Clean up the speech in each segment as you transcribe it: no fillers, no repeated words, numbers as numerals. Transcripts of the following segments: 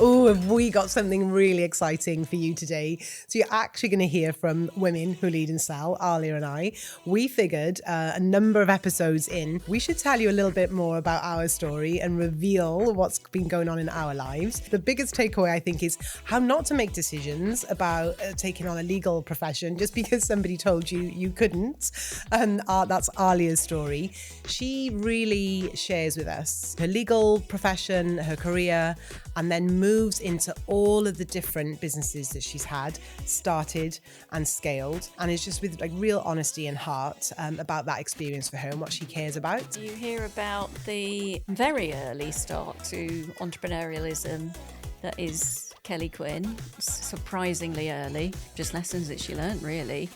Oh, have we got something really exciting for you today? So you're actually going to hear from women who lead and sell, Aliya and I. We figured a number of episodes in, we should tell you a little bit more about our story and reveal what's been going on in our lives. The biggest takeaway, I think, is how not to make decisions about taking on a legal profession just because somebody told you you couldn't. And that's Aliya's story. She really shares with us her legal profession, her career, and then moves into all of the different businesses that she's had, started and scaled, and is just with like real honesty and heart about that experience for her and what she cares about. You hear about the very early start to entrepreneurialism that is Kelly Quinn, surprisingly early, just lessons that she learned really.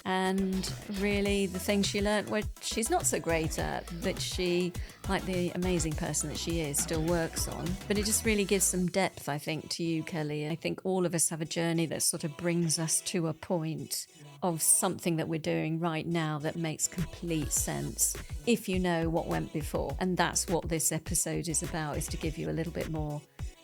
And really the things she learnt where she's not so great at, that she, like the amazing person that she is, still works on. But it just really gives some depth, I think, to you, Kelly. I think all of us have a journey that sort of brings us to a point of something that we're doing right now that makes complete sense if you know what went before. And that's what this episode is about, is to give you a little bit more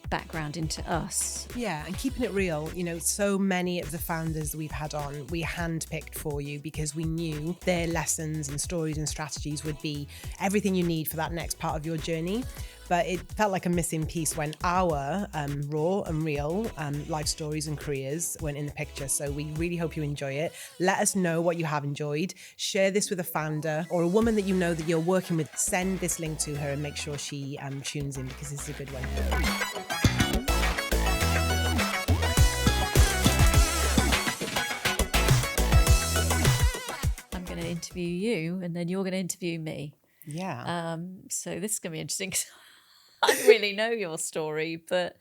background into us. Yeah, and keeping it real. You know, so many of the founders we've had on, we handpicked for you because we knew their lessons and stories and strategies would be everything you need for that next part of your journey. But it felt like a missing piece when our raw and real life stories and careers weren't in the picture. So we really hope you enjoy it. Let us know what you have enjoyed. Share this with a founder or a woman that you know that you're working with. Send this link to her and make sure she tunes in, because this is a good one. Interview you and then you're going to interview me. Yeah. So this is going to be interesting. I don't really know your story, but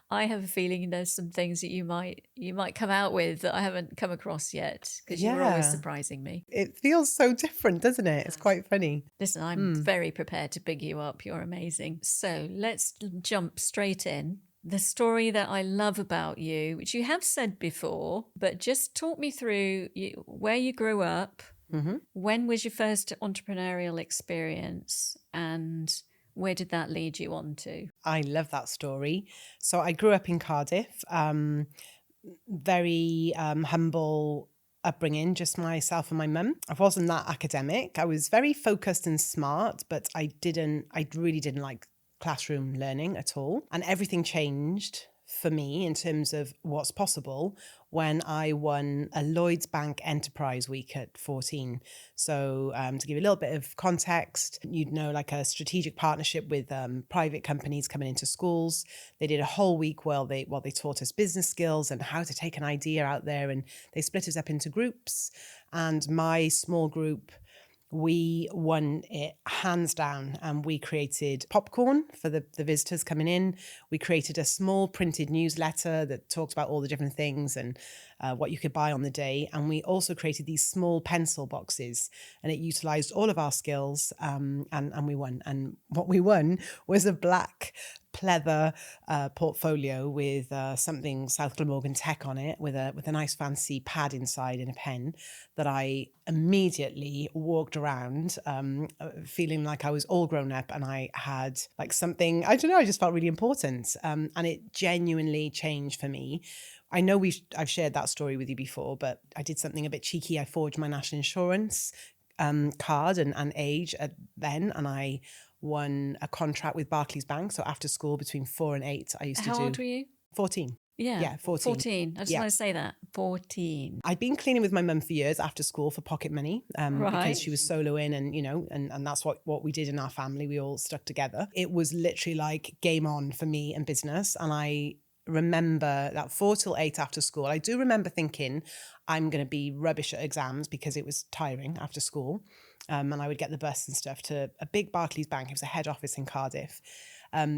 I have a feeling there's some things that you might come out with that I haven't come across yet, because you're always surprising me. It feels so different, doesn't it? It's quite funny. Listen, I'm very prepared to big you up. You're amazing. So let's jump straight in. The story that I love about you, which you have said before, but just talk me through where you grew up. Mm-hmm. When was your first entrepreneurial experience and where did that lead you on to? I love that story. So I grew up in Cardiff, very humble upbringing, just myself and my mum. I wasn't that academic. I was very focused and smart, but I really didn't like classroom learning at all. And everything changed for me in terms of what's possible when I won a Lloyds Bank Enterprise Week at 14. So to give you a little bit of context, you'd know, like a strategic partnership with private companies coming into schools. They did a whole week where they taught us business skills and how to take an idea out there, and they split us up into groups. And my small group, we won it hands down, and we created popcorn for the visitors coming in. We created a small printed newsletter that talked about all the different things and what you could buy on the day. And we also created these small pencil boxes, and it utilized all of our skills, and we won. And what we won was a black pleather portfolio with something South Glamorgan tech on it, with a nice fancy pad inside and a pen, that I immediately walked around feeling like I was all grown up and I had like something, I don't know, I just felt really important, and it genuinely changed for me. I know I've shared that story with you before, but I did something a bit cheeky. I forged my national insurance card and age then, and I won a contract with Barclays Bank. So after school between 4 and 8, I used to do. How old were you? 14. Yeah, 14. 14. I just want to say that. 14. I'd been cleaning with my mum for years after school for pocket money, because she was soloing, and and that's what we did in our family. We all stuck together. It was literally like game on for me and business. And I remember that 4 till 8 after school. I do remember thinking I'm going to be rubbish at exams because it was tiring after school. And I would get the bus and stuff to a big Barclays Bank. It was a head office in Cardiff.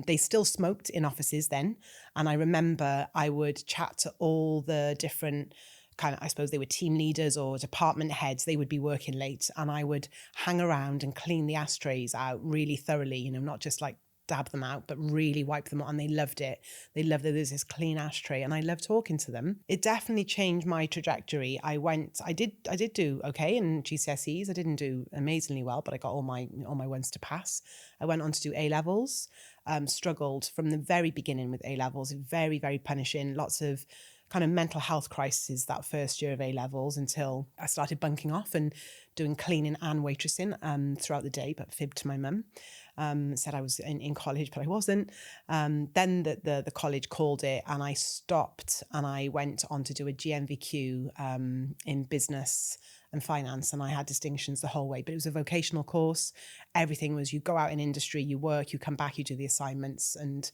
They still smoked in offices then. And I remember I would chat to all the different kind of, I suppose they were team leaders or department heads. They would be working late, and I would hang around and clean the ashtrays out really thoroughly, not just like dab them out, but really wipe them out. And they loved it. They loved that there's this clean ashtray, and I loved talking to them. It definitely changed my trajectory. I did do okay in GCSEs. I didn't do amazingly well, but I got all my ones to pass. I went on to do A-levels. struggled from the very beginning with A-levels. Very, very punishing. Lots of kind of mental health crises that first year of A-levels until I started bunking off and doing cleaning and waitressing throughout the day, but fibbed to my mum. Said I was in college, but I wasn't. Then the college called it and I stopped and I went on to do a GMVQ in business and finance, and I had distinctions the whole way, but it was a vocational course. Everything was, you go out in industry, you work, you come back, you do the assignments, and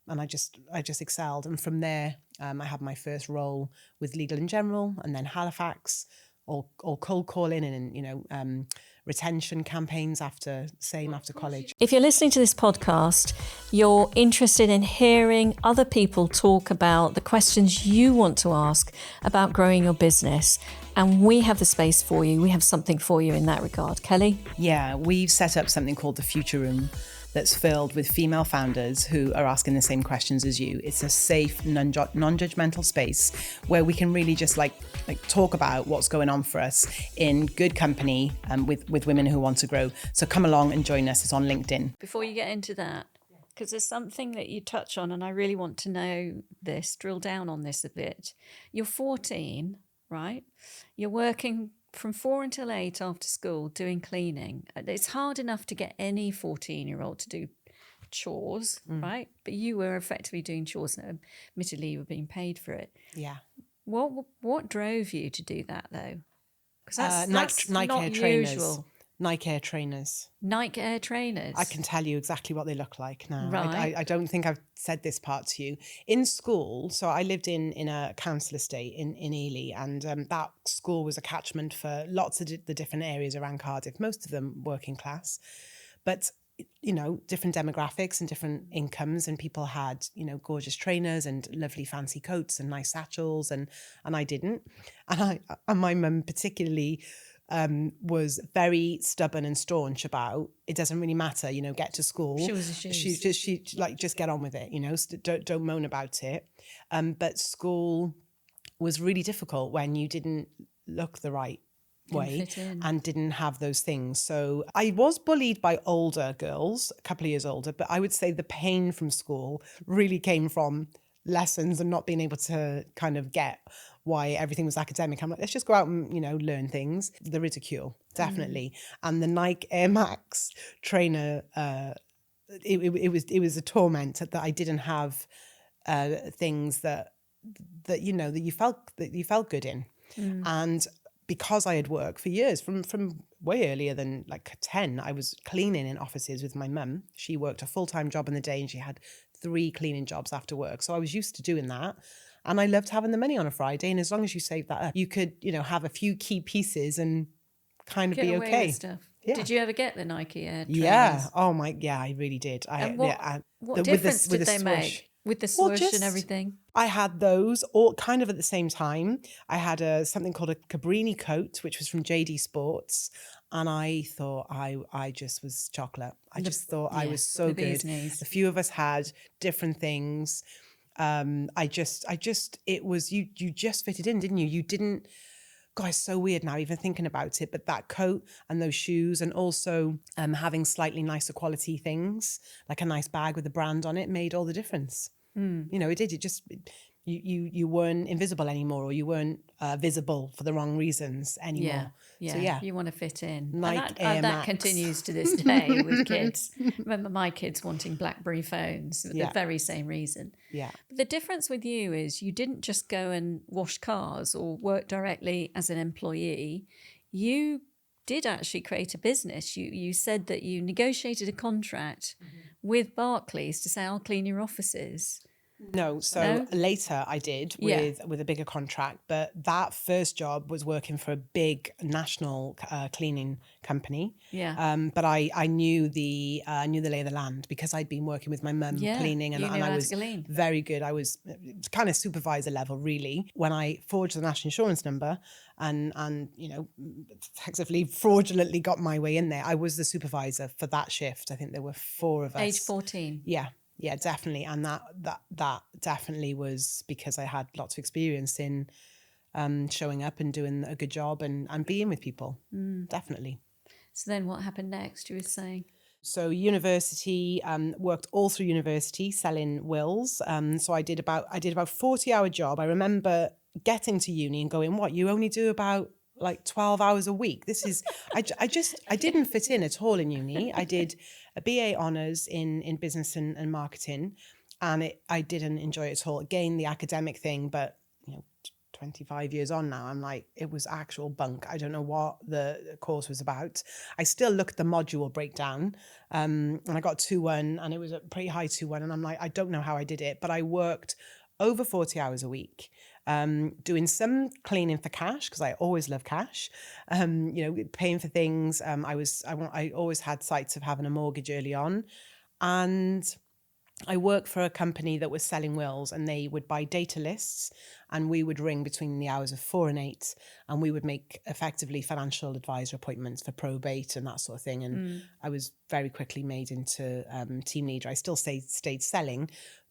I just excelled. And from there, I had my first role with Legal & General, and then Halifax, all cold calling and retention campaigns after college. If you're listening to this podcast, you're interested in hearing other people talk about the questions you want to ask about growing your business, and we have the space for you. We have something for you in that regard. Kelly? Yeah, we've set up something called the Future Room that's filled with female founders who are asking the same questions as you. It's a safe, non-judgmental space where we can really just like talk about what's going on for us in good company with women who want to grow. So come along and join us. It's on LinkedIn. Before you get into that, because there's something that you touch on, and I really want to know this, drill down on this a bit. You're 14, right? You're working from 4 until 8 after school doing cleaning. It's hard enough to get any 14-year-old to do chores, right? But you were effectively doing chores. Now, admittedly, you were being paid for it. Yeah. What drove you to do that, though? Because that's Nike not Air trainers. usual. Nike Air trainers. Nike Air trainers. I can tell you exactly what they look like now. Right. I don't think I've said this part to you. In school, so I lived in a council estate in Ely, and that school was a catchment for lots of the different areas around Cardiff, most of them working class. But different demographics and different incomes, and people had, gorgeous trainers and lovely fancy coats and nice satchels, and I didn't. And my mum particularly was very stubborn and staunch about, it doesn't really matter, get to school. She was a shoes. She just get on with it, don't moan about it. But school was really difficult when you didn't look the right way and didn't have those things. So I was bullied by older girls, a couple of years older, but I would say the pain from school really came from lessons and not being able to kind of get why everything was academic. I'm like, let's just go out and, learn things. The ridicule, definitely. And the Nike Air Max trainer, it was a torment that I didn't have things that you felt good in. And because I had worked for years, from way earlier than like 10, I was cleaning in offices with my mum. She worked a full-time job in the day and she had 3 cleaning jobs after work. So I was used to doing that. And I loved having the money on a Friday. And as long as you saved that up, you could, have a few key pieces and kind of be away okay. With stuff. Yeah. Did you ever get the Nike Air trainers? Yeah. Oh my, yeah, I really did. What difference did they make? With the swoosh and everything? I had those all kind of at the same time. I had something called a Cabrini coat, which was from JD Sports. And I thought I just was chocolate. I just thought I was so good. A few of us had different things. It was, you just fitted in, didn't you? You didn't, God, it's so weird now even thinking about it, but that coat and those shoes, and also having slightly nicer quality things, like a nice bag with a brand on it, made all the difference. It did. It just, you weren't invisible anymore, or you weren't visible for the wrong reasons anymore. Yeah. So, yeah. You want to fit in. Nike and that Max. continues to this day with kids. Remember my kids wanting BlackBerry phones for the very same reason. Yeah. But the difference with you is you didn't just go and wash cars or work directly as an employee. You did actually create a business. You said that you negotiated a contract with Barclays to say, I'll clean your offices. No, so later I did with a bigger contract, but that first job was working for a big national cleaning company. Yeah. But I knew the lay of the land because I'd been working with my mum cleaning, and I was very good. I was kind of supervisor level really. When I forged the national insurance number and effectively fraudulently got my way in there, I was the supervisor for that shift. I think there were 4 of us. Age 14. Yeah, definitely. And that definitely was because I had lots of experience in showing up and doing a good job and being with people. Definitely. So then what happened next, you were saying? So university, worked all through university selling wills. So I did about 40-hour job. I remember getting to uni and going, what, you only do about like 12 hours a week? This is, I didn't fit in at all in uni. I did a BA honours in business and marketing, and I didn't enjoy it at all. Again, the academic thing, but 25 years on now, I'm like, it was actual bunk. I don't know what the course was about. I still look at the module breakdown, and I got 2-1, and it was a pretty high 2-1, and I'm like, I don't know how I did it, but I worked over 40 hours a week, doing some cleaning for cash, because I always love cash, paying for things. I always had sights of having a mortgage early on, and I worked for a company that was selling wills, and they would buy data lists, and we would ring between the hours of 4 and 8, and we would make effectively financial advisor appointments for probate and that sort of thing. And I was very quickly made into team leader. I still stayed selling,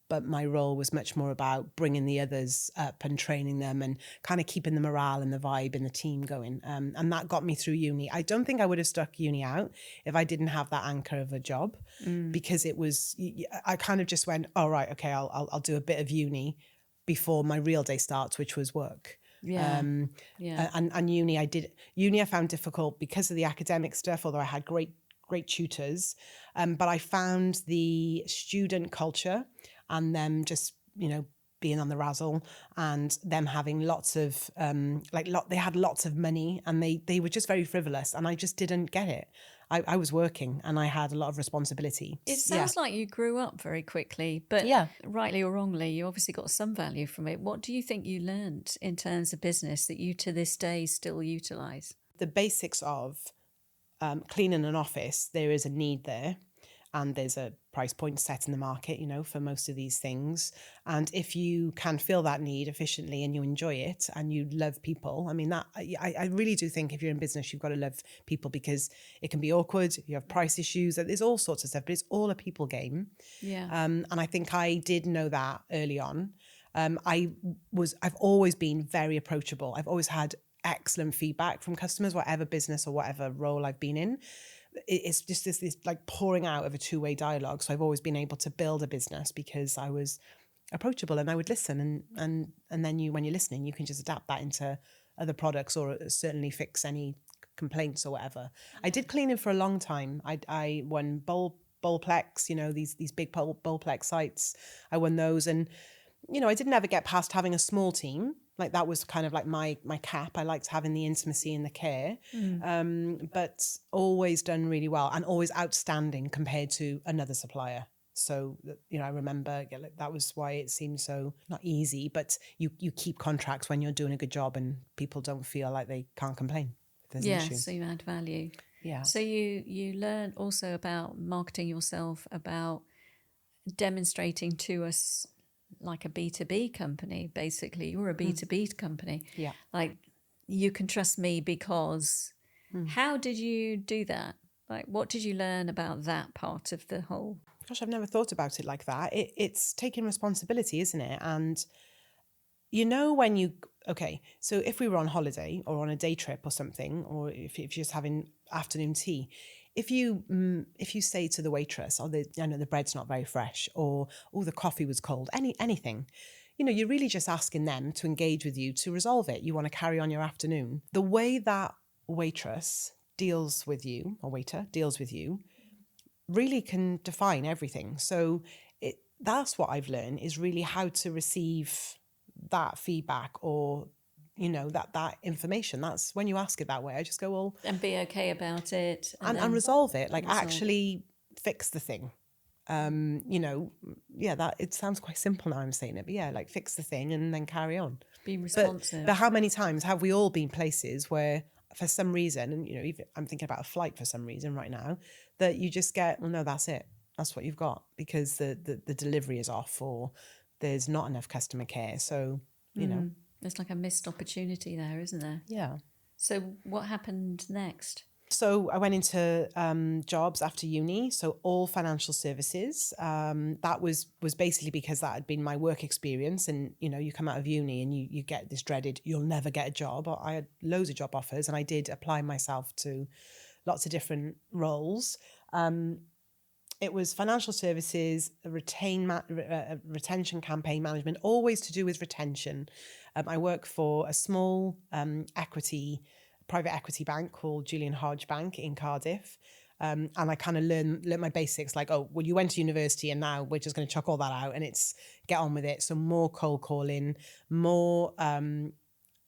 but my role was much more about bringing the others up and training them and kind of keeping the morale and the vibe in the team going. And that got me through uni. I don't think I would have stuck uni out if I didn't have that anchor of a job, because it was, I kind of just went, oh, right, okay, I'll do a bit of uni before my real day starts, which was work. And uni, I found difficult because of the academic stuff, although I had great tutors. But I found the student culture and them just, being on the razzle, and them having lots of, they had lots of money, and they were just very frivolous, and I just didn't get it. I was working and I had a lot of responsibility. It sounds like you grew up very quickly, but rightly or wrongly, you obviously got some value from it. What do you think you learned in terms of business that you to this day still utilise? The basics of cleaning an office, there is a need there. And there's a price point set in the market, for most of these things. And if you can fill that need efficiently and you enjoy it and you love people, I mean, that I really do think if you're in business, you've got to love people, because it can be awkward. You have price issues. There's all sorts of stuff, but it's all a people game. Yeah. And I think I did know that early on. I've always been very approachable. I've always had excellent feedback from customers, whatever business or whatever role I've been in. It's just this like pouring out of a two-way dialogue. So I've always been able to build a business because I was approachable and I would listen. And then when you're listening, you can just adapt that into other products, or certainly fix any complaints or whatever. I did cleaning for a long time. I won Bowlplex, these big Bowlplex sites. I won those, and I didn't ever get past having a small team. Like that was kind of like my cap. I liked having the intimacy and the care, but always done really well and always outstanding compared to another supplier. So, I remember that was why it seemed so not easy, but you keep contracts when you're doing a good job and people don't feel like they can't complain if there's an issue. So you add value. Yeah. So you learn also about marketing yourself, about demonstrating to us like a B2B company, basically. You're a B2B company. Yeah. Like, you can trust me because how did you do that? Like, what did you learn about that part of the whole? Gosh, I've never thought about it like that. It's taking responsibility, isn't it? And so if we were on holiday or on a day trip or something, or if you're just having afternoon tea, if you say to the waitress, the bread's not very fresh, or the coffee was cold, anything, you're really just asking them to engage with you to resolve it. You want to carry on your afternoon. The way that waitress deals with you, or waiter deals with you, really can define everything. So that's what I've learned, is really how to receive that feedback, or that information. That's when you ask it that way, I just go, well, and be okay about it, and resolve it, actually fix the thing. That it sounds quite simple now I'm saying it, but fix the thing and then carry on. Be responsive. But how many times have we all been places where for some reason, and even I'm thinking about a flight for some reason right now, that you just get, well, no, that's it. That's what you've got, because the delivery is off, or there's not enough customer care. So, There's like a missed opportunity there, isn't there? Yeah. So what happened next? So I went into jobs after uni, so all financial services. That was basically because that had been my work experience. And, you come out of uni and you get this dreaded, you'll never get a job. I had loads of job offers, and I did apply myself to lots of different roles. it was financial services, retention campaign management, always to do with retention. I work for a small private equity bank called Julian Hodge Bank in Cardiff. And I kind of learned my basics, like, oh, well, you went to university and now we're just going to chuck all that out and it's get on with it. So more cold calling, more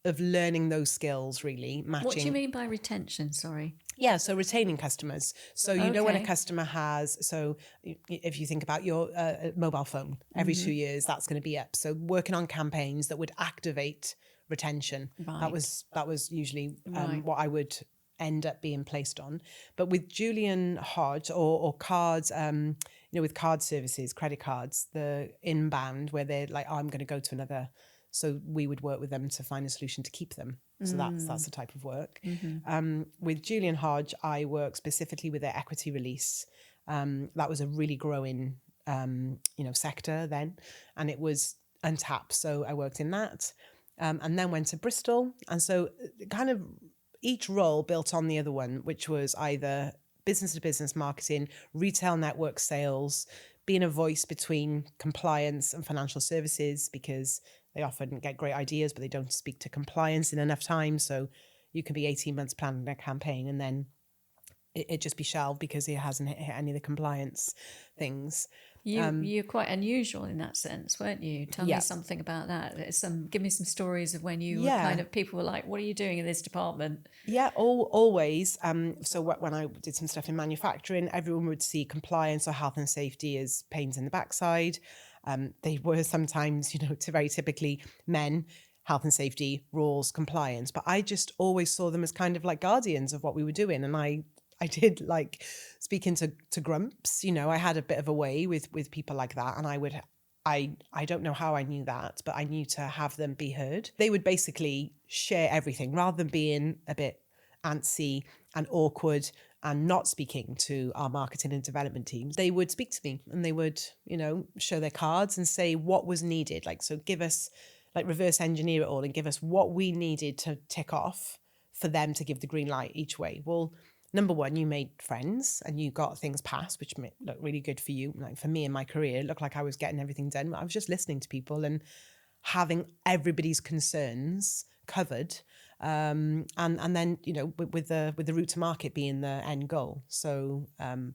of learning those skills, really matching. What do you mean by retention? Sorry. Yeah, so retaining customers. So you know when a Okay. customer has, so if you think about your mobile phone, every 2 years that's going to be up. So working on campaigns that would activate retention. Right. That was usually Right. what I would end up being placed on. But with Julian Hodge or cards, with card services, credit cards, the inbound where they're like, oh, I'm going to go to another. So we would work with them to find a solution to keep them. So that's the type of work. With Julian Hodge, I work specifically with their equity release. That was a really growing, sector then, and it was untapped. So I worked in that, and then went to Bristol. And so kind of each role built on the other one, which was either business to business marketing, retail network sales, being a voice between compliance and financial services, because they often get great ideas, but they don't speak to compliance in enough time. So you can be 18 months planning a campaign and then it just be shelved because it hasn't hit any of the compliance things. You're quite unusual in that sense, weren't you? Tell me something about that. Give me some stories of when you were kind of, people were like, what are you doing in this department? Yeah, always. So when I did some stuff in manufacturing, everyone would see compliance or health and safety as pains in the backside. They were sometimes, very typically men, health and safety, rules, compliance. But I just always saw them as kind of like guardians of what we were doing. And I did like speaking to grumps, I had a bit of a way with people like that. And I don't know how I knew that, but I knew to have them be heard. They would basically share everything rather than being a bit antsy and awkward and not speaking to our marketing and development teams. They would speak to me and they would, show their cards and say what was needed. Like, so give us, like, reverse engineer it all and give us what we needed to tick off for them to give the green light each way. Well, number one, you made friends and you got things passed, which looked really good for you. Like for me in my career, it looked like I was getting everything done. I was just listening to people and having everybody's concerns covered. And then, with the route to market being the end goal. So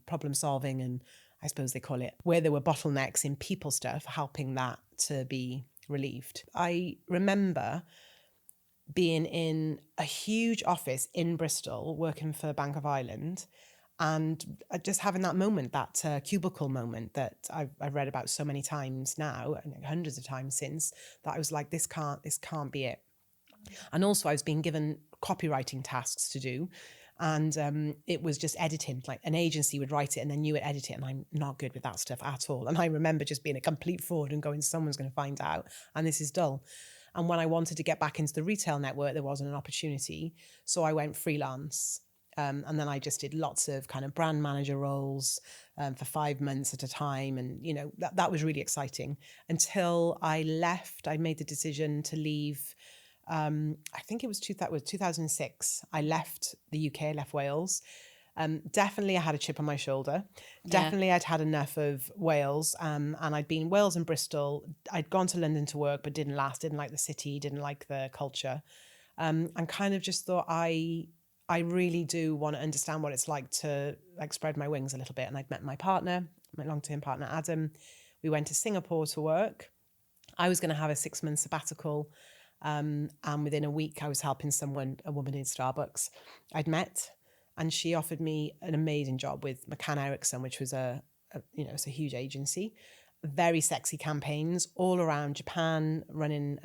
problem solving, and I suppose they call it where there were bottlenecks in people stuff, helping that to be relieved. I remember being in a huge office in Bristol working for Bank of Ireland and just having that moment, that cubicle moment that I've read about so many times now, and hundreds of times since, that I was like, this can't be it. And also I was being given copywriting tasks to do. And it was just editing, like an agency would write it and then you would edit it. And I'm not good with that stuff at all. And I remember just being a complete fraud and going, someone's going to find out and this is dull. And when I wanted to get back into the retail network, there wasn't an opportunity. So I went freelance. And then I just did lots of kind of brand manager roles for 5 months at a time. And, that was really exciting until I left. I made the decision to leave. I think it was 2006. I left the UK, left Wales. Definitely I had a chip on my shoulder. Definitely I'd had enough of Wales. And I'd been Wales and Bristol. I'd gone to London to work, but didn't like the city, didn't like the culture. And kind of just thought I really do want to understand what it's like to like spread my wings a little bit. And I'd met my partner, my long-term partner, Adam. We went to Singapore to work. I was going to have a 6-month sabbatical. And within a week I was helping a woman in Starbucks I'd met. And she offered me an amazing job with McCann Erickson, which was it's a huge agency, very sexy campaigns all around Japan, running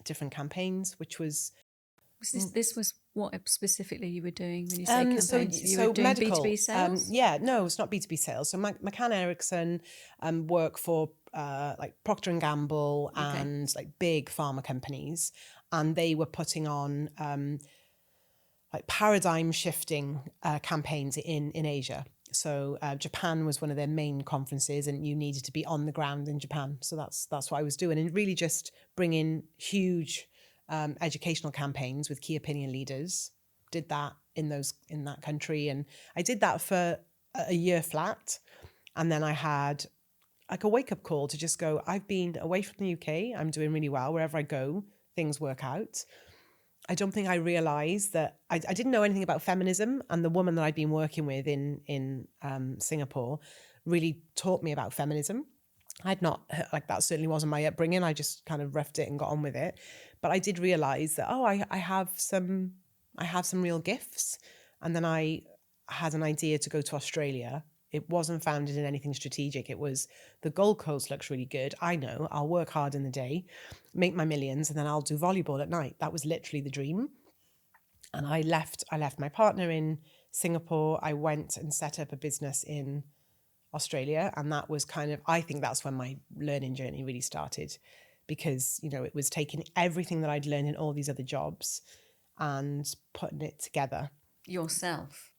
different campaigns, which was... This was what specifically you were doing when you say campaigns? You were doing medical, B2B sales? No, it's not B2B sales. So McCann Erickson work for like Procter & Gamble and like big pharma companies. And they were putting on like paradigm shifting campaigns in Asia. So Japan was one of their main conferences and you needed to be on the ground in Japan. So that's what I was doing, and really just bringing huge educational campaigns with key opinion leaders. Did that in that country. And I did that for a year flat. And then I had like a wake up call to just go, I've been away from the UK. I'm doing really well. Wherever I go, things work out. I don't think I realized that I didn't know anything about feminism. And the woman that I'd been working with in Singapore really taught me about feminism. I'd not, like, that certainly wasn't my upbringing. I just kind of roughed it and got on with it. But I did realize that, I have some real gifts. And then I had an idea to go to Australia. It wasn't founded in anything strategic. It was, the Gold Coast looks really good. I know, I'll work hard in the day, make my millions, and then I'll do volleyball at night. That was literally the dream. And I left my partner in Singapore. I went and set up a business in Australia. And that was kind of, I think that's when my learning journey really started, because, it was taking everything that I'd learned in all these other jobs and putting it together. Yourself?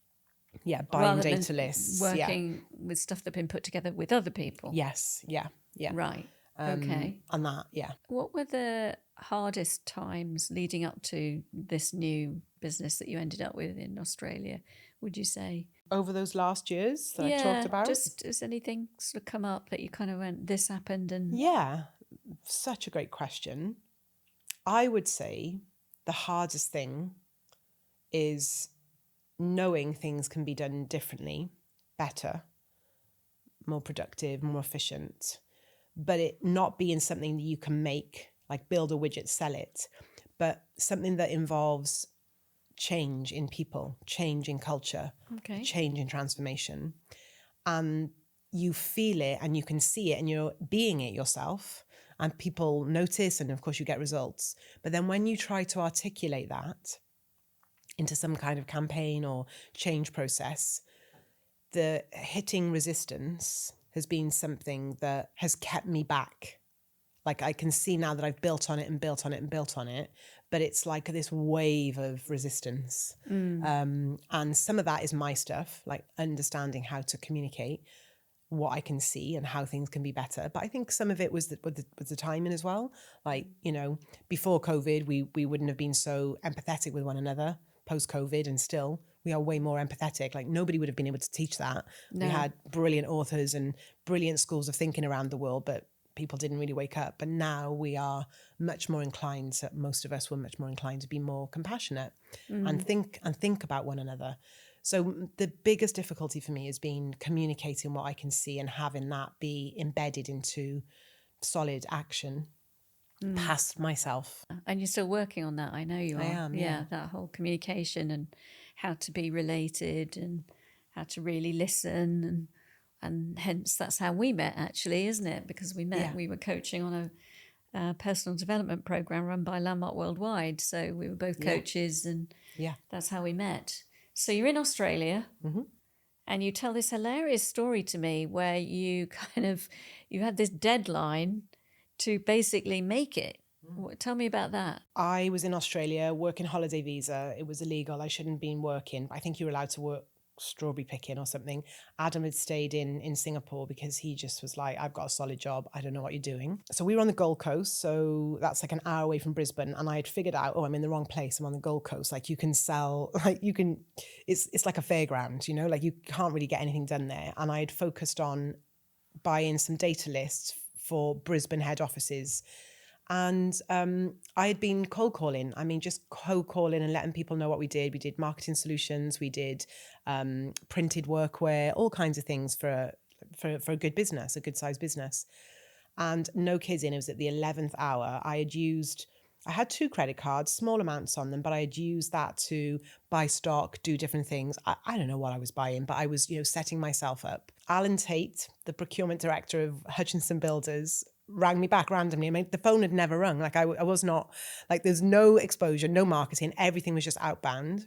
Yeah, buying data lists. Working with stuff that's been put together with other people? Yes, yeah. Right, okay. And that, yeah. What were the hardest times leading up to this new business that you ended up with in Australia, would you say? Over those last years that I talked about? Just has anything sort of come up that you kind of went, this happened? And yeah, such a great question. I would say the hardest thing is knowing things can be done differently, better, more productive, more efficient, but it not being something that you can make, like build a widget, sell it, but something that involves change in people, change in culture, change in transformation. And you feel it and you can see it and you're being it yourself and people notice and of course you get results. But then when you try to articulate that into some kind of campaign or change process, the hitting resistance has been something that has kept me back. Like I can see now that I've built on it and built on it and built on it, but it's like this wave of resistance. And some of that is my stuff, like understanding how to communicate what I can see and how things can be better. But I think some of it was the timing as well. Like, before COVID, we wouldn't have been so empathetic with one another. Post-COVID, and still we are way more empathetic. Like nobody would have been able to teach that. No. We had brilliant authors and brilliant schools of thinking around the world, but people didn't really wake up. But now we are much more inclined, most of us were much more inclined to be more compassionate and think about one another. So the biggest difficulty for me has been communicating what I can see and having that be embedded into solid action. Past myself. And you're still working on that, I know you are. I am, yeah. That whole communication and how to be related and how to really listen, and hence that's how we met, actually, isn't it? Because we met, we were coaching on a personal development program run by Landmark Worldwide, so we were both coaches, and that's how we met. So you're in Australia, and you tell this hilarious story to me where you had this deadline to basically make it. Tell me about that. I was in Australia working holiday visa. It was illegal. I shouldn't have been working. I think you were allowed to work strawberry picking or something. Adam had stayed in Singapore because he just was like, I've got a solid job. I don't know what you're doing. So we were on the Gold Coast. So that's like an hour away from Brisbane. And I had figured out, I'm in the wrong place. I'm on the Gold Coast. Like you can sell, it's like a fairground, like you can't really get anything done there. And I had focused on buying some data lists for Brisbane head offices. And I had been cold calling. Just cold calling and letting people know what we did. We did marketing solutions. We did printed workwear, all kinds of things for a good business, a good sized business. And no kidding, it was at the 11th hour. I had 2 credit cards, small amounts on them, but I had used that to buy stock, do different things. I don't know what I was buying, but I was, setting myself up. Alan Tate, the procurement director of Hutchinson Builders, rang me back randomly. The phone had never rung. Like I was not, like there's no exposure, no marketing. Everything was just outbound.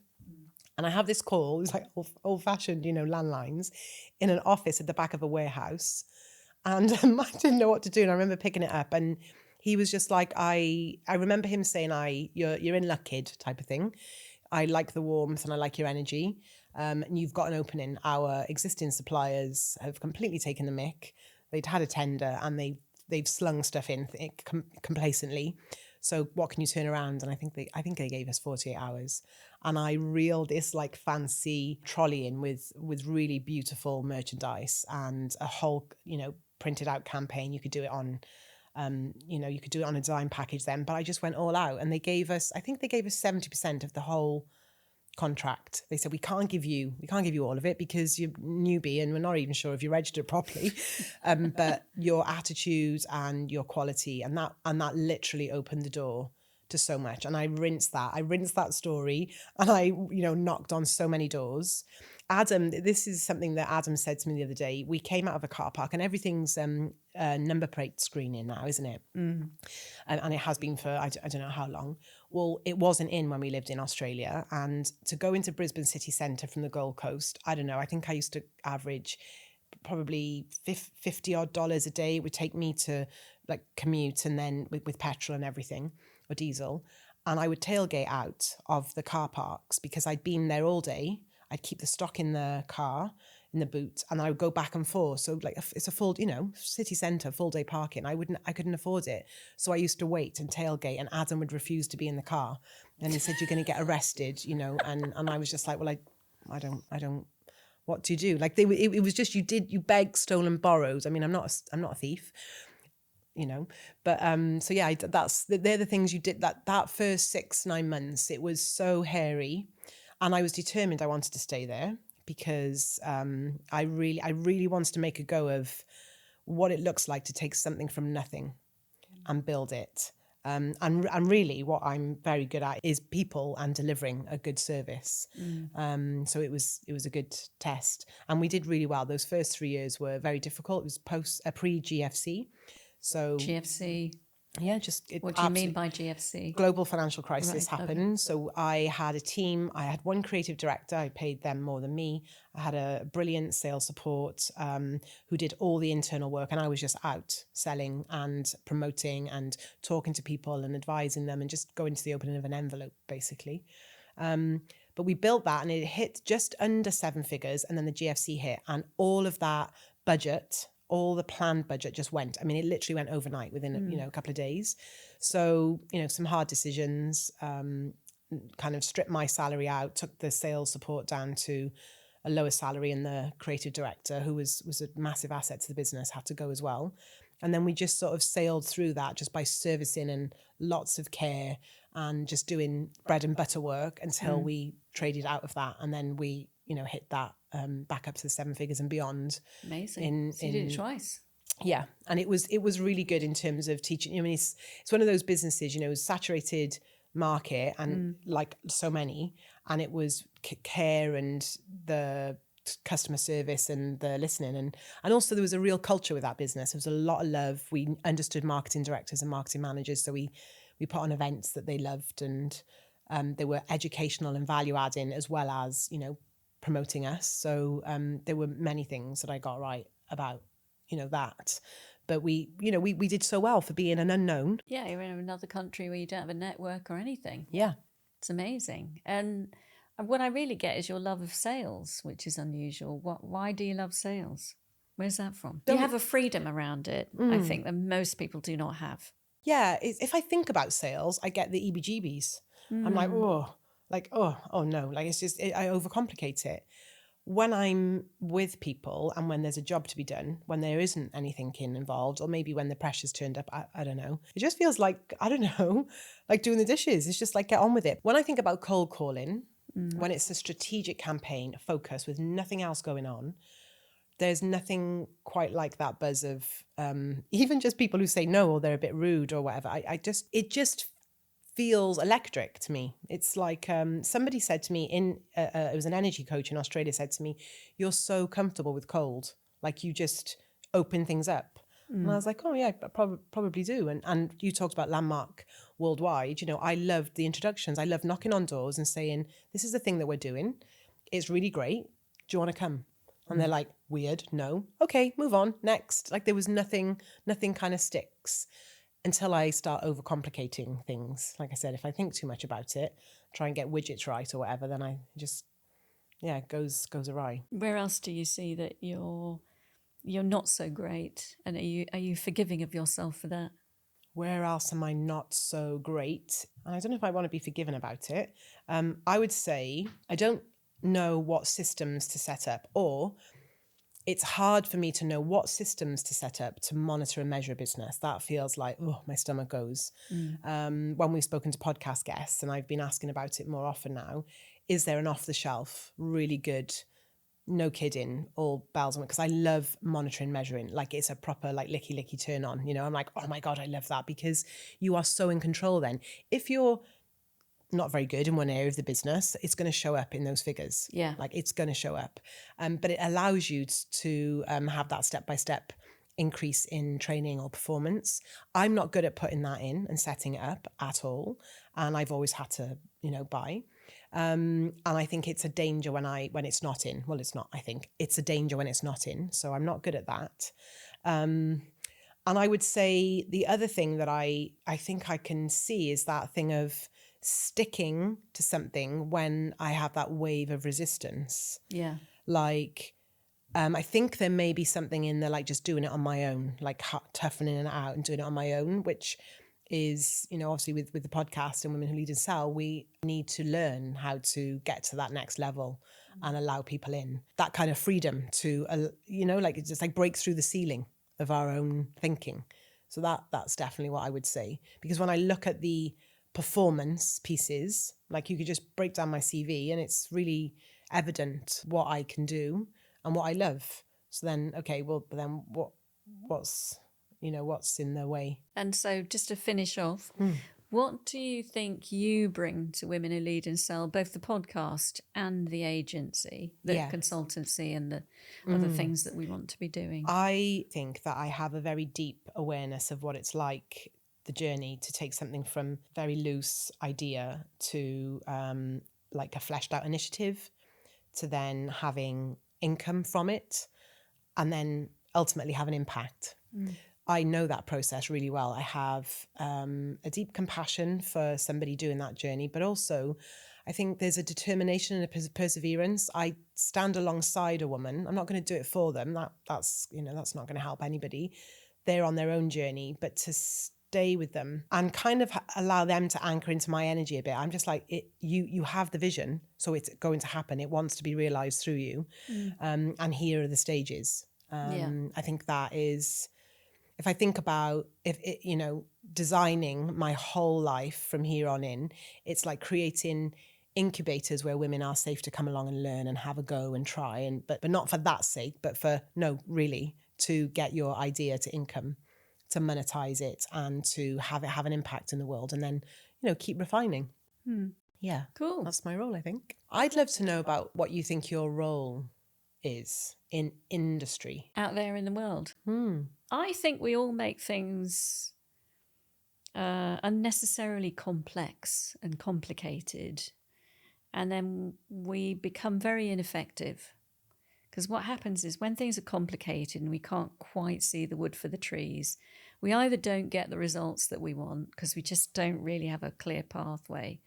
And I have this call, it's like old fashioned, landlines, in an office at the back of a warehouse. And I didn't know what to do. And I remember picking it up and he was just like, I remember him saying, you're in luck, kid, type of thing. I like the warmth and I like your energy. And you've got an opening. Our existing suppliers have completely taken the mick. They'd had a tender and they've slung stuff in complacently. So what can you turn around? And I think they gave us 48 hours. And I reeled this like fancy trolley in with really beautiful merchandise and a whole, printed out campaign. You could do it on, you could do it on a design package then, but I just went all out, and they gave us 70% of the whole contract. They said, we can't give you all of it because you're newbie and we're not even sure if you're registered properly. But your attitude and your quality, and that literally opened the door to so much. And I rinsed that story, and I, knocked on so many doors. Adam, this is something that Adam said to me the other day. We came out of a car park, and everything's number plate screening now, isn't it? And it has been for I don't know how long. Well, it wasn't in when we lived in Australia, and to go into Brisbane city centre from the Gold Coast, I don't know, I think I used to average probably $50 odd a day. It would take me to like commute, and then with petrol and everything, or diesel, and I would tailgate out of the car parks because I'd been there all day. I'd keep the stock in the car, in the boot, and I would go back and forth. So like it's a full, city centre, full day parking. I couldn't afford it. So I used to wait and tailgate, and Adam would refuse to be in the car. And he said, you're going to get arrested, and I was just like, well, I don't, what do you do? Like it was just, you beg, stole and borrowed. I mean, I'm not a thief, but so yeah, they're the things you did that first 6-9 months. It was so hairy. And I was determined I wanted to stay there because I really wanted to make a go of what it looks like to take something from nothing and build it. And really what I'm very good at is people and delivering a good service. So it was a good test. And we did really well. Those first 3 years were very difficult. It was pre-GFC. So GFC. Yeah, what do you mean by GFC? Global financial crisis Right, happened. Okay. So I had a team. I had one creative director. I paid them more than me. I had a brilliant sales support who did all the internal work, and I was just out selling and promoting and talking to people and advising them and just going to the opening of an envelope, basically. But we built that, and it hit just under 7 figures, and then the GFC hit, and all of that budget, all the planned budget just went. I mean, it literally went overnight within, a couple of days. So, some hard decisions, kind of stripped my salary out, took the sales support down to a lower salary, and the creative director, who was a massive asset to the business, had to go as well. And then we just sort of sailed through that just by servicing and lots of care and just doing bread and butter work until we traded out of that. And then we, hit that back up to the 7 figures and beyond. Amazing. So you did it twice. Yeah. And it was really good in terms of teaching. I mean, it's one of those businesses, saturated market and like so many, and it was care and the customer service and the listening, and also there was a real culture with that business. There was a lot of love. We understood marketing directors and marketing managers, so we put on events that they loved, and they were educational and value adding as well as promoting us. So there were many things that I got right about that. But we did so well for being an unknown. Yeah, you're in another country where you don't have a network or anything. Yeah. It's amazing. And what I really get is your love of sales, which is unusual. Why do you love sales? Where's that from? You have a freedom around it, I think, that most people do not have. Yeah, if I think about sales, I get the EBGBs. I'm like, oh no, like it's just, I overcomplicate it. When I'm with people and when there's a job to be done, when there isn't anything involved, or maybe when the pressure's turned up, I don't know. It just feels like, I don't know, like doing the dishes. It's just like, get on with it. When I think about cold calling, when it's a strategic campaign, a focus with nothing else going on, there's nothing quite like that buzz of even just people who say no or they're a bit rude or whatever. It just feels electric to me. It's like somebody said to me it was an energy coach in Australia said to me, you're so comfortable with cold, like you just open things up. And I was like, oh yeah, I probably do. And you talked about Landmark Worldwide. I loved the introductions. I loved knocking on doors and saying, this is the thing that we're doing. It's really great. Do you want to come? And they're like, weird, no. Okay, move on, next. Like there was nothing kind of sticks until I start overcomplicating things. Like I said, if I think too much about it, try and get widgets right or whatever, then I just, it goes awry. Where else do you see that you're not so great? And are you forgiving of yourself for that? Where else am I not so great? And I don't know if I want to be forgiven about it. I would say I don't know what systems to set up, or it's hard for me to know what systems to set up to monitor and measure a business. That feels like, oh, my stomach goes. When we've spoken to podcast guests, and I've been asking about it more often now, is there an off-the-shelf, really good, no kidding, all bells and because I love monitoring, measuring. Like it's a proper like licky turn on. You know, I'm like, oh my God, I love that, because you are so in control then. If you're not very good in one area of the business, it's going to show up in those figures. Yeah. Like it's going to show up. But it allows you to have that step-by-step increase in training or performance. I'm not good at putting that in and setting it up at all. And I've always had to, buy. And I think it's a danger when it's not in. Well, it's not, I think. It's a danger when it's not in. So I'm not good at that. And I would say the other thing that I think I can see is that thing of sticking to something when I have that wave of resistance. Yeah. Like, I think there may be something in there, like just doing it on my own, like toughening it out and doing it on my own, which is, obviously with the podcast and Women Who Lead and Sell, we need to learn how to get to that next level and allow people in. That kind of freedom to, like it's just like break through the ceiling of our own thinking. So that's definitely what I would say. Because when I look at the performance pieces, like you could just break down my CV and it's really evident what I can do and what I love. So then, okay, well, then what's in the way? And so just to finish off, what do you think you bring to Women Who Lead and Sell, both the podcast and the agency, the consultancy and the other things that we want to be doing? I think that I have a very deep awareness of what it's like, the journey to take something from very loose idea to like a fleshed out initiative, to then having income from it, and then ultimately have an impact. I know that process really well. I have a deep compassion for somebody doing that journey, but also I think there's a determination and a perseverance. I stand alongside a woman. I'm not going to do it for them. That's not going to help anybody. They're on their own journey, but to stay with them and kind of allow them to anchor into my energy a bit. I'm just like, you have the vision, so it's going to happen. It wants to be realized through you. And here are the stages. I think that is, if I think about designing my whole life from here on in, it's like creating incubators where women are safe to come along and learn and have a go and try, but not for that sake, but really to get your idea to income, to monetize it and to have it have an impact in the world, and then keep refining. Yeah, cool. That's my role, I think. I'd love to know about what you think your role is in industry out there in the world. I think we all make things unnecessarily complex and complicated, and then we become very ineffective. Because what happens is when things are complicated and we can't quite see the wood for the trees, we either don't get the results that we want because we just don't really have a clear pathway,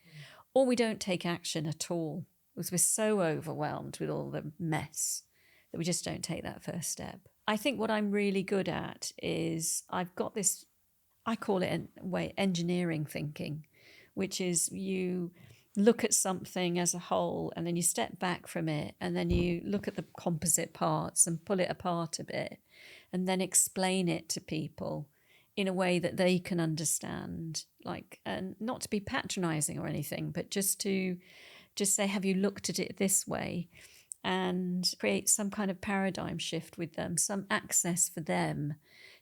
or we don't take action at all because we're so overwhelmed with all the mess that we just don't take that first step. I think what I'm really good at is I've got this, I call it engineering thinking, which is you look at something as a whole and then you step back from it and then you look at the composite parts and pull it apart a bit and then explain it to people in a way that they can understand, like, and not to be patronizing or anything, but just say, have you looked at it this way? And create some kind of paradigm shift with them, some access for them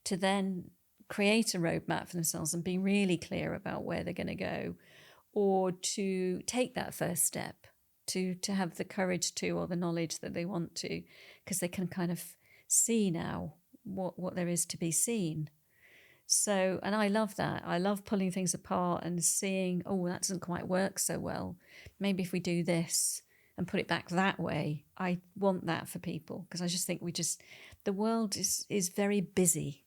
to then create a roadmap for themselves and be really clear about where they're going to go, or to take that first step, to have the courage to, or the knowledge that they want to, because they can kind of see now what there is to be seen. So, and I love that. I love pulling things apart and seeing, oh, that doesn't quite work so well. Maybe if we do this and put it back that way, I want that for people, because I just think the world is very busy.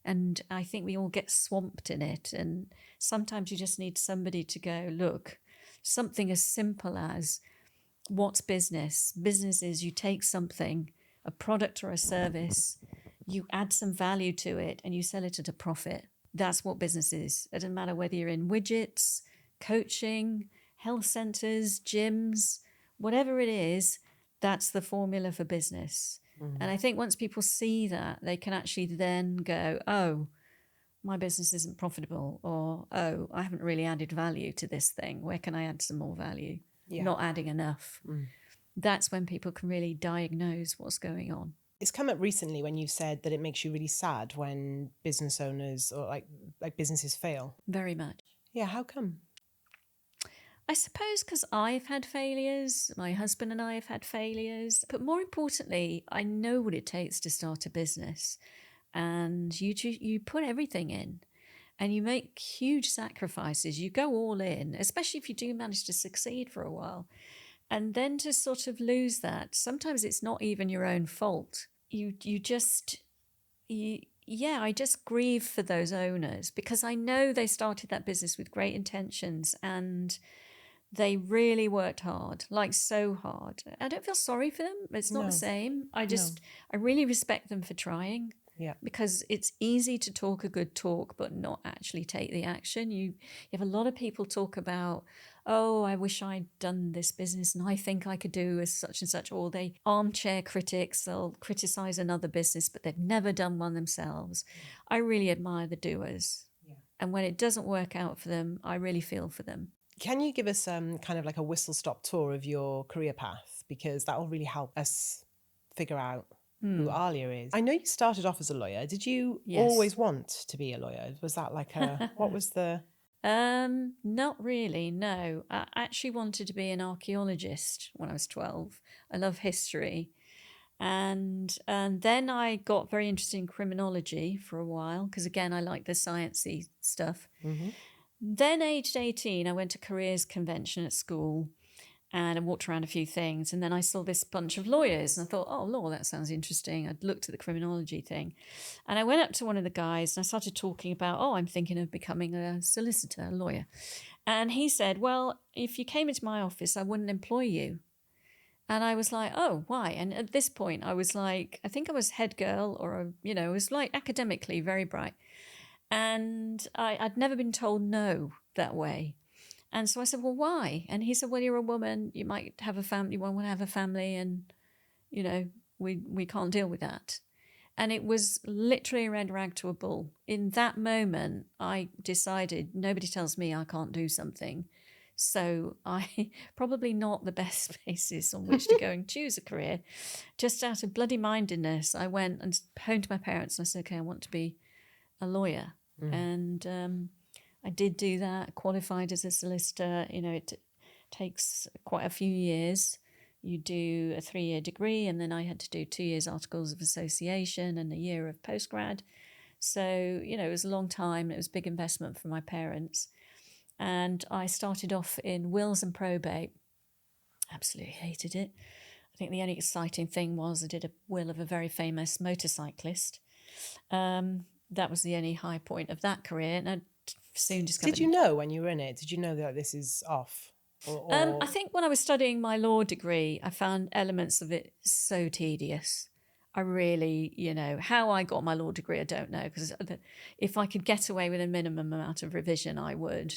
And I think we all get swamped in it. And sometimes you just need somebody to go, look, something as simple as what's business? Business is you take something, a product or a service, you add some value to it and you sell it at a profit. That's what business is. It doesn't matter whether you're in widgets, coaching, health centers, gyms, whatever it is, that's the formula for business. And I think once people see that, they can actually then go, oh, my business isn't profitable, or, oh, I haven't really added value to this thing. Where can I add some more value? Yeah. Not adding enough. That's when people can really diagnose what's going on. It's come up recently when you said that it makes you really sad when business owners or like businesses fail. Very much. Yeah, how come? I suppose because I've had failures, my husband and I have had failures, but more importantly, I know what it takes to start a business, and you put everything in, and you make huge sacrifices. You go all in, especially if you do manage to succeed for a while, and then to sort of lose that. Sometimes it's not even your own fault. I just grieve for those owners, because I know they started that business with great intentions and they really worked hard, like so hard. I don't feel sorry for them. It's not the same. I really respect them for trying. Yeah. Because it's easy to talk a good talk, but not actually take the action. You have a lot of people talk about, oh, I wish I'd done this business and I think I could do as such and such. Or they armchair critics, they'll criticize another business, but they've never done one themselves. I really admire the doers. Yeah. And when it doesn't work out for them, I really feel for them. Can you give us kind of like a whistle-stop tour of your career path? Because that will really help us figure out who Aliya is. I know you started off as a lawyer. Did you always want to be a lawyer? Was that like what was the... Not really, no. I actually wanted to be an archaeologist when I was 12. I love history. And then I got very interested in criminology for a while, because again, I like the sciencey stuff. Then aged 18, I went to careers convention at school and I walked around a few things. And then I saw this bunch of lawyers and I thought, oh, law, that sounds interesting. I'd looked at the criminology thing. And I went up to one of the guys and I started talking about, oh, I'm thinking of becoming a solicitor, a lawyer. And he said, well, if you came into my office, I wouldn't employ you. And I was like, oh, why? And at this point, I was like, I think I was head girl or, I was like academically very bright. And I'd never been told no that way. And so I said, well, why? And he said, well, you're a woman, you might have a family, you want to have a family, and, we can't deal with that. And it was literally a red rag to a bull. In that moment, I decided nobody tells me I can't do something. So I probably not the best basis on which to go and choose a career. Just out of bloody mindedness, I went and phoned to my parents and I said, okay, I want to be a lawyer. And I did do that, qualified as a solicitor. It takes quite a few years. You do a 3-year degree, and then I had to do 2 years articles of association and a year of postgrad. So, it was a long time. It was a big investment for my parents. And I started off in wills and probate. Absolutely hated it. I think the only exciting thing was I did a will of a very famous motorcyclist. That was the only high point of that career. And I soon discovered... Did you know when you were in it? Did you know that this is off? Or... I think when I was studying my law degree, I found elements of it so tedious. I really, how I got my law degree, I don't know, because if I could get away with a minimum amount of revision, I would.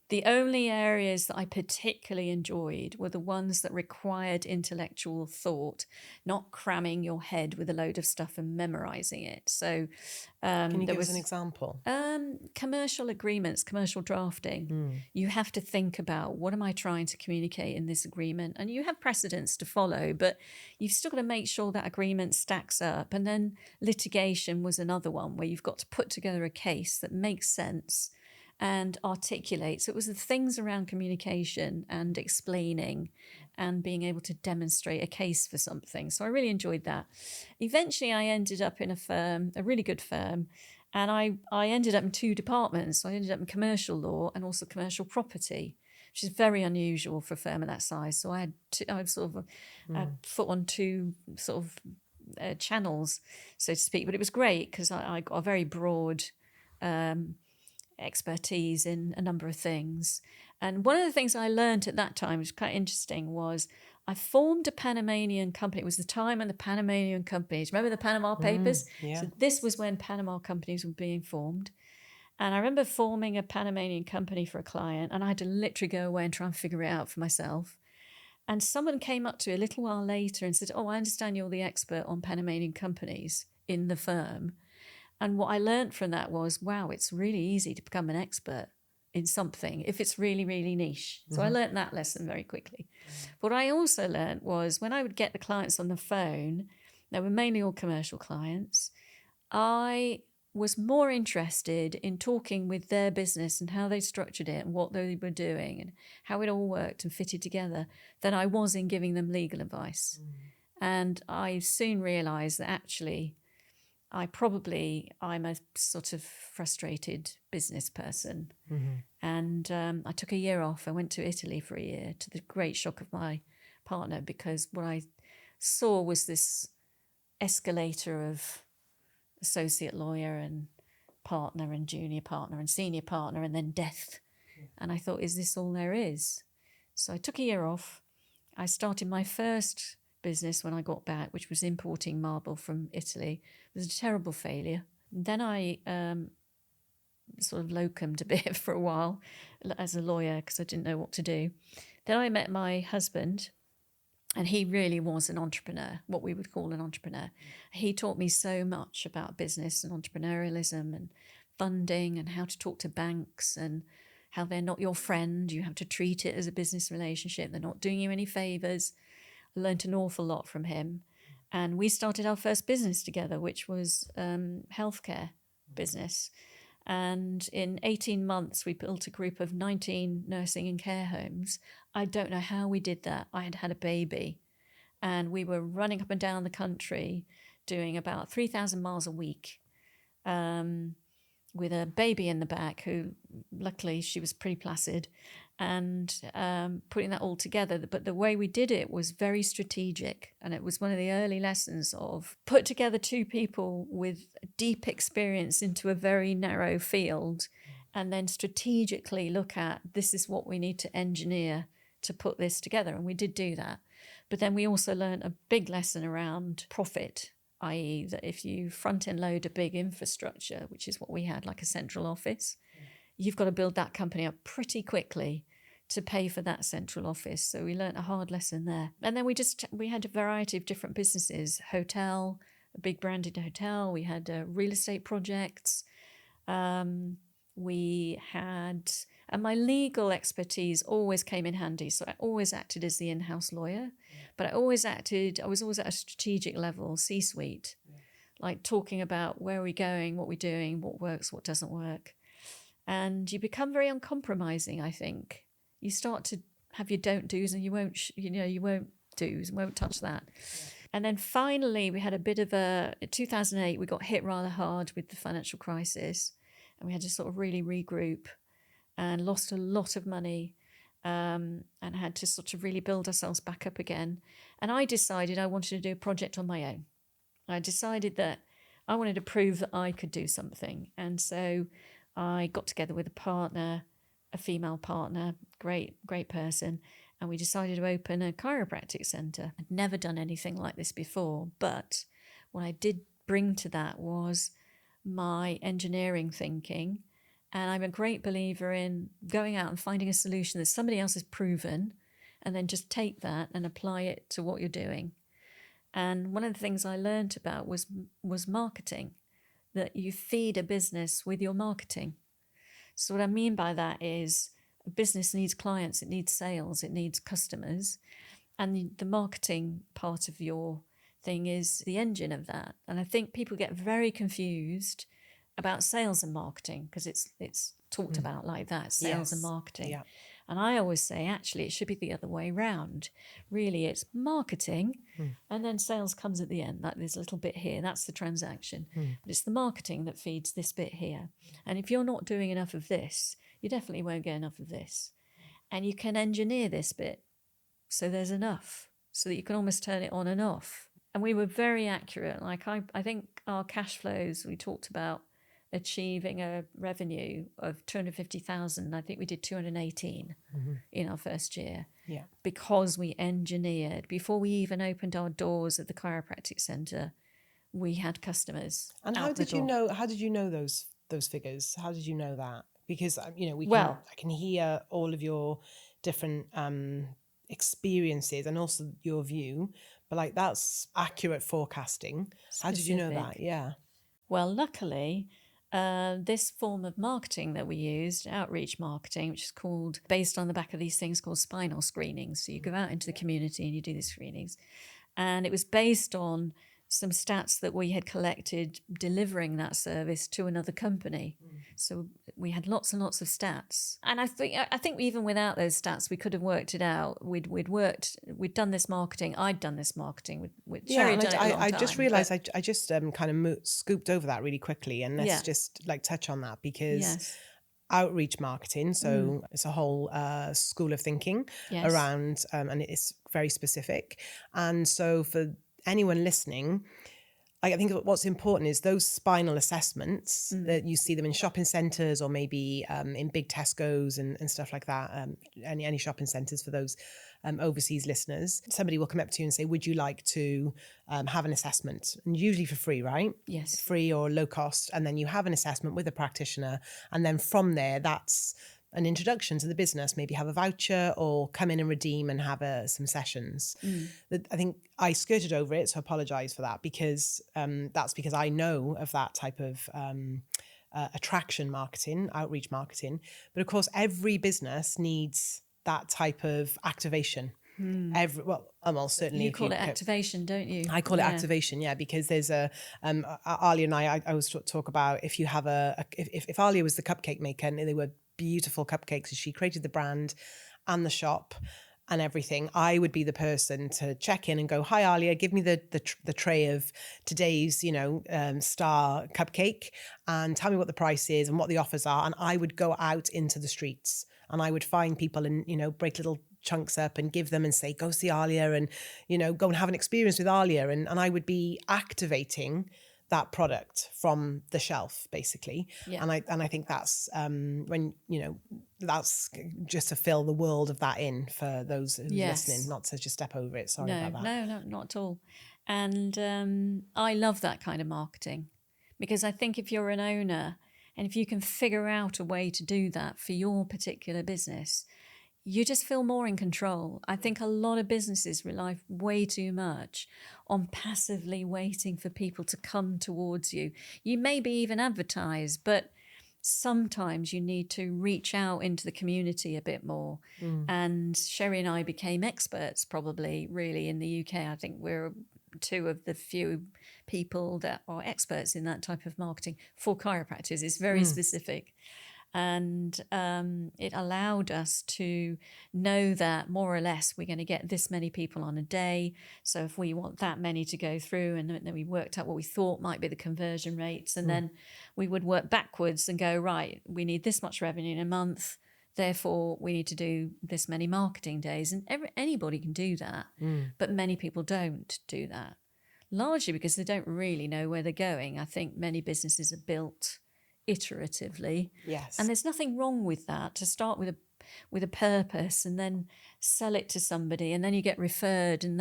The only areas that I particularly enjoyed were the ones that required intellectual thought, not cramming your head with a load of stuff and memorizing it. So can you give us an example? Commercial agreements, commercial drafting. You have to think about, what am I trying to communicate in this agreement? And you have precedents to follow, but you've still got to make sure that agreement stacks up. And then litigation was another one where you've got to put together a case that makes sense and articulates. It was the things around communication and explaining and being able to demonstrate a case for something. So I really enjoyed that. Eventually I ended up in a firm, a really good firm, and I ended up in 2 departments. So I ended up in commercial law and also commercial property, which is very unusual for a firm of that size. So I had sort of a foot on 2 sort of channels, so to speak. But it was great because I got a very broad expertise in a number of things. And one of the things I learned at that time, which was quite interesting, was I formed a Panamanian company. It was the time when the Panamanian companies, remember the Panama Papers? Yeah. So this was when Panama companies were being formed. And I remember forming a Panamanian company for a client, and I had to literally go away and try and figure it out for myself. And someone came up to me a little while later and said, "Oh, I understand you're the expert on Panamanian companies in the firm." And what I learned from that was, wow, it's really easy to become an expert in something if it's really, really niche. So I learned that lesson very quickly. What I also learned was when I would get the clients on the phone, they were mainly all commercial clients, I was more interested in talking with their business and how they structured it and what they were doing and how it all worked and fitted together than I was in giving them legal advice. And I soon realized that actually I'm a sort of frustrated business person. And I took a year off. I went to Italy for a year, to the great shock of my partner, because what I saw was this escalator of associate lawyer and partner and junior partner and senior partner and then death. And I thought, is this all there is? So I took a year off. I started my first business when I got back, which was importing marble from Italy. It was a terrible failure. Then I sort of locumed a bit for a while as a lawyer because I didn't know what to do. Then I met my husband, and he really was an entrepreneur, what we would call an entrepreneur. He taught me so much about business and entrepreneurialism and funding and how to talk to banks and how they're not your friend. You have to treat it as a business relationship. They're not doing you any favors. I learned an awful lot from him. And we started our first business together, which was healthcare business. And in 18 months, we built a group of 19 nursing and care homes. I don't know how we did that. I had had a baby and we were running up and down the country doing about 3,000 miles a week with a baby in the back who, luckily, she was pretty placid, and putting that all together. But the way we did it was very strategic. And it was one of the early lessons of put together two people with deep experience into a very narrow field and then strategically look at this is what we need to engineer to put this together. And we did do that. But then we also learned a big lesson around profit, i.e. that if you front end load a big infrastructure, which is what we had, like a central office, you've got to build that company up pretty quickly to pay for that central office. So we learnt a hard lesson there. And then we had a variety of different businesses, hotel, a big branded hotel. We had real estate projects. We had, and my legal expertise always came in handy. So I always acted as the in-house lawyer, but I was always at a strategic level, C-suite, like talking about where are we going, what we're doing, what works, what doesn't work. And you become very uncompromising, I think. You start to have your don't do's and you won't do's and won't touch that. And then finally, we had a bit of in 2008, we got hit rather hard with the financial crisis and we had to sort of really regroup and lost a lot of money and had to sort of really build ourselves back up again. And I decided I wanted to do a project on my own. I decided that I wanted to prove that I could do something. And so I got together with a partner, a female partner, great person, and we decided to open a chiropractic centre. I'd never done anything like this before, but what I did bring to that was my engineering thinking, and I'm a great believer in going out and finding a solution that somebody else has proven and then just take that and apply it to what you're doing. And one of the things I learned about was marketing, that you feed a business with your marketing. So what I mean by that is a business needs clients, it needs sales, it needs customers. And the marketing part of your thing is the engine of that. And I think people get very confused about sales and marketing because it's talked about like that, sales and marketing. Yeah. And I always say, actually, it should be the other way around. Really, it's marketing and then sales comes at the end. Like there's a little bit here, that's the transaction. But it's the marketing that feeds this bit here. And if you're not doing enough of this, you definitely won't get enough of this. And you can engineer this bit so there's enough, so that you can almost turn it on and off. And we were very accurate. Like I think our cash flows, we talked about achieving a revenue of 250,000. I think we did 218 in our first year. Yeah. Because we engineered, before we even opened our doors at the chiropractic centre, we had customers. And how did you know those those figures? How did you know that? Because, Well- I can hear all of your different experiences and also your view, but like that's accurate forecasting. How did you know that? Specific. Yeah. Well, luckily, this form of marketing that we used, outreach marketing, which is called, based on the back of these things called spinal screenings. So you go out into the community and you do these screenings. And it was based on some stats that we had collected delivering that service to another company. So we had lots and lots of stats. And I think even without those stats, we could have worked it out. We'd done this marketing. I'd done this marketing with Sherry. And had done it a long I time, just realised I just kind of scooped over that really quickly, and let's Yeah. just like touch on that because Yes. outreach marketing, so it's a whole school of thinking Yes. around, and it's very specific. And so for anyone listening, I think what's important is those spinal assessments that you see them in shopping centres or maybe in big Tesco's and stuff like that, any shopping centres for those overseas listeners. Somebody will come up to you and say, would you like to have an assessment? And usually for free, right? Yes. Free or low cost. And then you have an assessment with a practitioner. And then from there, that's an introduction to the business, maybe have a voucher or come in and redeem and have some sessions. I think I skirted over it, so I apologise for that, because that's because I know of that type of attraction marketing, outreach marketing. But of course, every business needs that type of activation. Certainly. You call it activation, don't you? I call it activation, yeah, because there's Aliya and I always talk about if you have if Aliya was the cupcake maker and they were beautiful cupcakes and she created the brand and the shop and everything, I would be the person to check in and go, hi Aliya, give me the tray of today's star cupcake and tell me what the price is and what the offers are. And I would go out into the streets and I would find people and break little chunks up and give them and say, go see Aliya and go and have an experience with Aliya, and I would be activating that product from the shelf, basically. Yeah. And I think that's when that's just to fill the world of that in for those who are listening, not to just step over it. Sorry about that. No, not at all. And I love that kind of marketing, because I think if you're an owner and if you can figure out a way to do that for your particular business, you just feel more in control. I think a lot of businesses rely way too much on passively waiting for people to come towards you. You maybe even advertise, but sometimes you need to reach out into the community a bit more. And Sherry and I became experts probably really in the UK. I think we're two of the few people that are experts in that type of marketing for chiropractors. It's very specific. And it allowed us to know that more or less we're going to get this many people on a day. So if we want that many to go through, and then we worked out what we thought might be the conversion rates, and then we would work backwards and go, right, we need this much revenue in a month, therefore we need to do this many marketing days. And anybody can do that, but many people don't do that, largely because they don't really know where they're going. I think many businesses are built iteratively. Yes. And there's nothing wrong with that, to start with a purpose and then sell it to somebody and then you get referred, and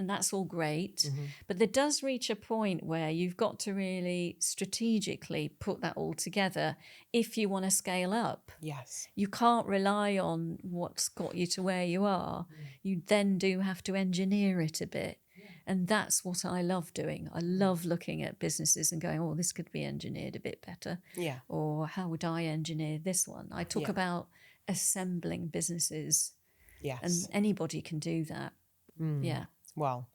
that's all great. But there does reach a point where you've got to really strategically put that all together if you want to scale up. Yes. You can't rely on what's got you to where you are. You then do have to engineer it a bit. And that's what I love doing. I love looking at businesses and going, oh, this could be engineered a bit better. Yeah. Or how would I engineer this one? I talk about assembling businesses. Yes. And anybody can do that. Yeah. Well,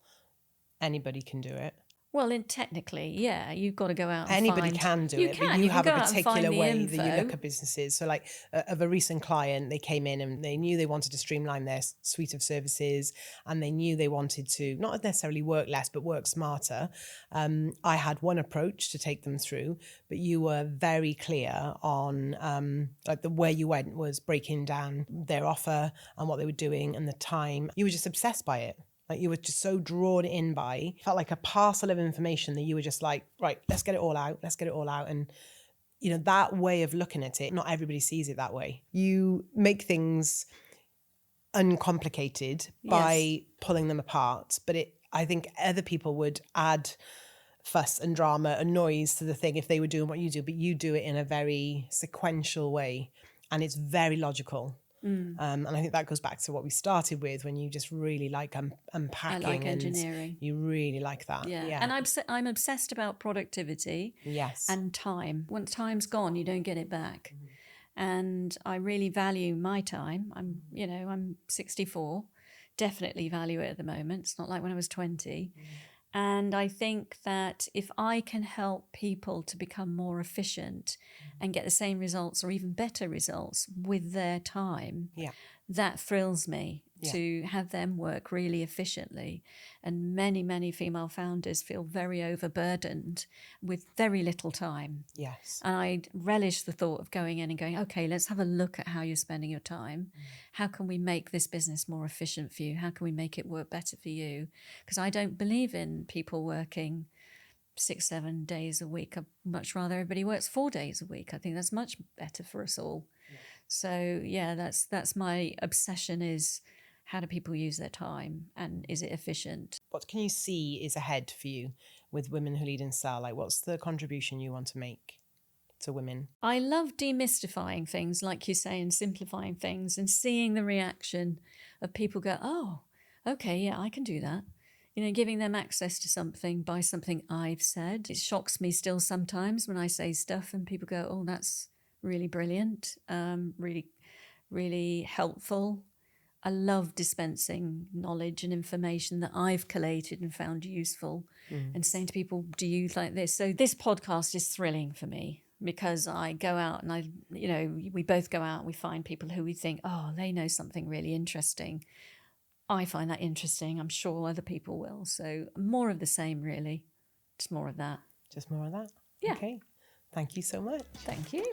anybody can do it. Well, technically, yeah, you've got to go out and Anybody find... can do you it, can. but you have can a go out and find particular the way that you info. look at businesses. So like of a recent client, they came in and they knew they wanted to streamline their suite of services, and they knew they wanted to not necessarily work less, but work smarter. I had one approach to take them through, but you were very clear on like the way you went was breaking down their offer and what they were doing and the time. You were just obsessed by it. Like you were just so drawn in by, felt like a parcel of information that you were just like, right, let's get it all out. Let's get it all out. And, that way of looking at it, not everybody sees it that way. You make things uncomplicated by pulling them apart. But I think other people would add fuss and drama and noise to the thing if they were doing what you do, but you do it in a very sequential way, and it's very logical. And I think that goes back to what we started with, when you just really like unpacking. I like engineering. You really like that. Yeah. And I'm obsessed about productivity. Yes. And time. Once time's gone, you don't get it back. And I really value my time. I'm 64. Definitely value it at the moment. It's not like when I was 20. And I think that if I can help people to become more efficient and get the same results or even better results with their time, that thrills me to have them work really efficiently. And many, many female founders feel very overburdened with very little time. Yes. And I relish the thought of going in and going, okay, let's have a look at how you're spending your time. How can we make this business more efficient for you? How can we make it work better for you? Because I don't believe in people working 6-7 days a week. I'd much rather everybody works 4 days a week. I think that's much better for us all. So that's my obsession, is how do people use their time, and is it efficient? What can you see is ahead for you with Women Who Lead in Style? Like, what's the contribution you want to make to women? I love demystifying things, like you say, and simplifying things, and seeing the reaction of people go, oh, okay, yeah, I can do that. Giving them access to something by something I've said. It shocks me still sometimes when I say stuff and people go, oh, that's really brilliant, really, really helpful. I love dispensing knowledge and information that I've collated and found useful, and saying to people, do you like this? So this podcast is thrilling for me, because I go out and we both go out and we find people who we think, oh, they know something really interesting. I find that interesting. I'm sure other people will. So more of the same, really. Just more of that. Just more of that? Yeah. Okay. Thank you so much. Thank you.